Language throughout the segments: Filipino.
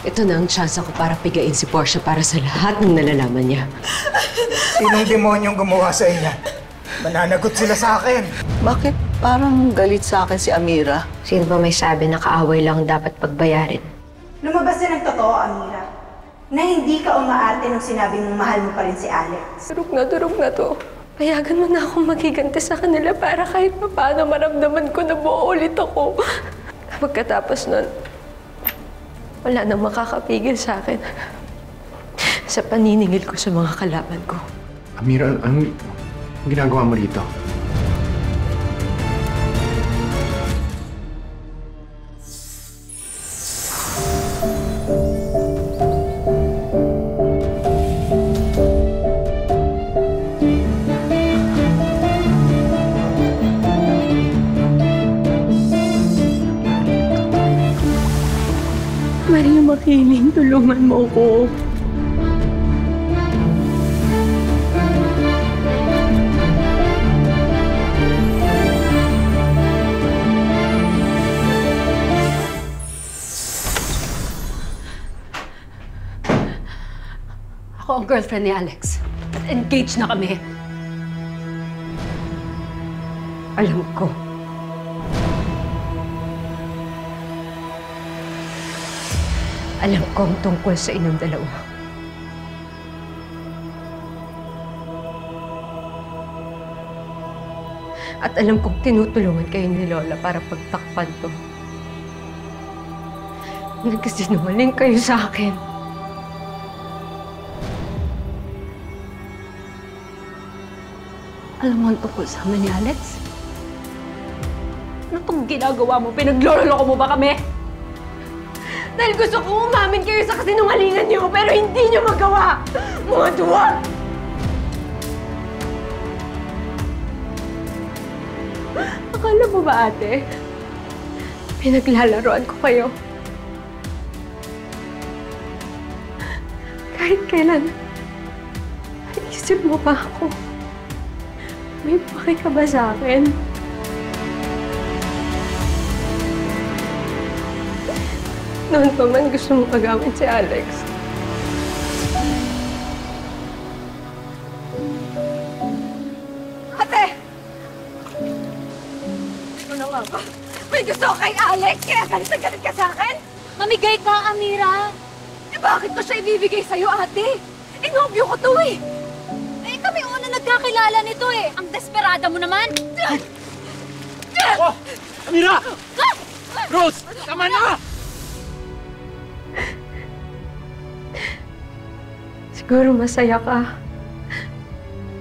Ito na ang chance ko para pigain si Portia para sa lahat ng nalalaman niya. Sinong demonyong gumawa sa inyo? Mananagot sila sa akin. Bakit parang galit sa akin si Amira? Sino ba may sabi na kaaway lang dapat pagbayarin? Lumabas na ng totoo, Amira, na hindi ka umaarte nung sinabing mahal mo pa rin si Alex. Durog na to. Payagan mo na akong magiganti sa kanila para kahit paano maramdaman ko na buo ulit ako. Pagkatapos nun, wala nang makakapigil sa akin sa paniningil ko sa mga kalaban ko. Amira, anong ginagawa mo rito? Maria Makiling, tulungan mo ko. Ako ang girlfriend ni Alex. Engaged na kami. Alam ko. Alam ko ang tungkol sa inyong dalawa. At alam kong tinutulungan kayo ni Lola para pagtakpan to. Nagkasinungaling kayo sa akin. Alam mo ang tungkol sa amin ni Alex? Ano itong ginagawa mo? Pinagloloko mo ba kami? Dahil gusto kong umamin kayo sa kasinungalingan niyo, pero hindi niyo magawa! Mga duwag! Akala mo ba, ate? Pinaglalaroan ko kayo. Kahit kailan, naisip mo pa ako. May pake ka ba sa akin? Noon pa man gusto mong pagawin si Alex. Ate! Ano nga ba? May gusto ko kay Alex, kaya galit na galit ka sa akin? Mamigay ka, Amira. Eh bakit ko siya ibibigay sa'yo, ate? Inobyo ko to eh. Eh kami una nagkakilala nito eh. Ang desperada mo naman. Oh! Amira! Rose! Tama na! Siguro masaya ka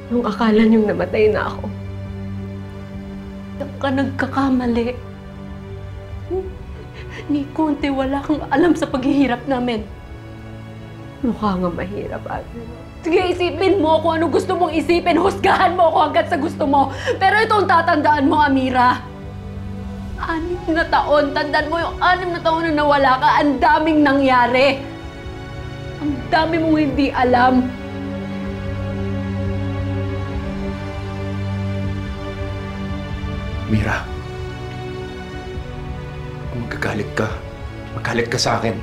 nung akala niyong namatay na ako. Diyan ka nagkakamali. Ni Conte, wala kang alam sa paghihirap namin. Mukha nga mahirap, ate. Sige, isipin mo kung ano gusto mong isipin. Husgahan mo ako hanggat sa gusto mo. Pero ito ang tatandaan mo, Amira. 6 na taon. Tandaan mo yung 6 na taon na nawala ka. Ang daming nangyari. Ang dami mong hindi alam. Mira, kung magalit ka sa akin.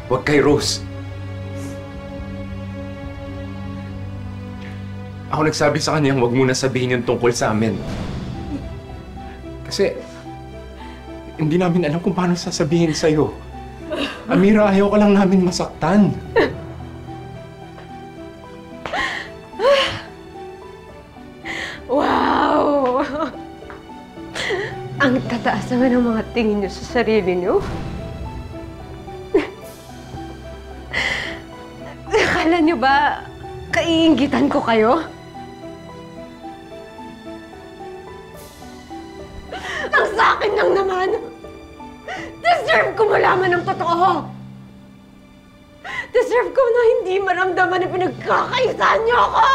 Huwag kay Rose. Ako nagsabi sa kanya huwag muna sabihin yung tungkol sa amin. Kasi hindi namin alam kung paano sasabihin sa'yo. Amira, ayaw ka lang namin masaktan. Wow! Ang tataas naman ng mga tingin niyo sa sarili niyo. Akala niyo ba kaiinggitan ko kayo? Ang sa akin lang naman! Deserve ko malaman ng totoo! Deserve ko na hindi maramdaman na pinagkakaisahan niyo ako!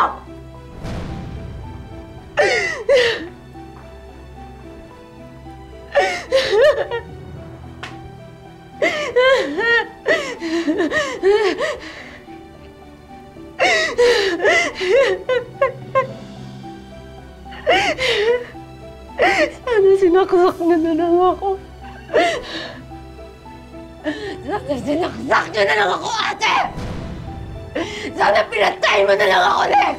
Sana sinaksak na lang ako. Sana sinaksak niyo na lang ako, ate! Sana pinatay mo na lang ako, Nek!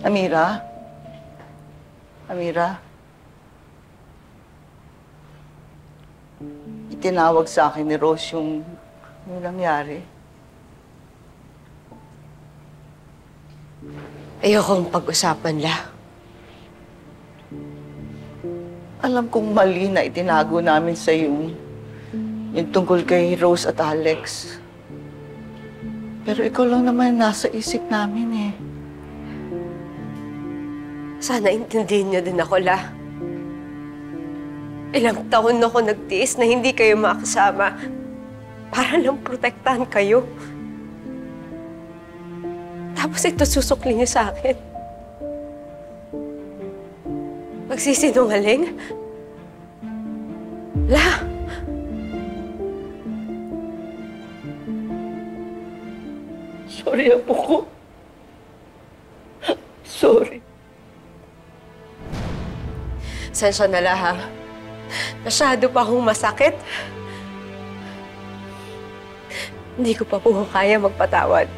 Amira? Amira? Itinawag sa akin ni Rose yung nangyari. Ayokong pag-usapan, La. Alam kong mali na itinago namin sa yung tungkol kay Rose at Alex. Pero ikaw lang naman nasa isip namin eh. Sana intindihin niyo din ako, La. Ilang taon na ako nagtiis na hindi kayo makasama para lang protektahan kayo. Tapos ito susukli niyo sa akin. Magsisinungaling? La! Sorry, apo ko. Sorry. Sensya na, La, ha? Masyado pa akong masakit. Hindi ko pa po kaya magpatawad.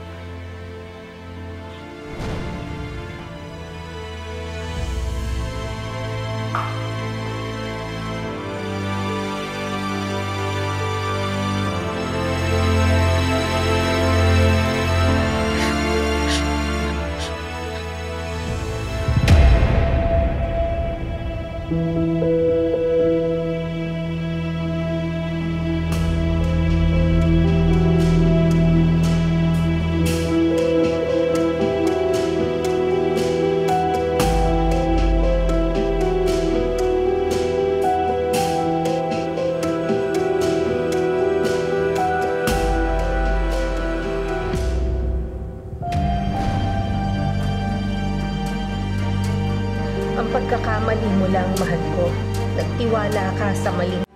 Ang pagkakamali mo lang, mahal ko. Nagtiwala ka sa maling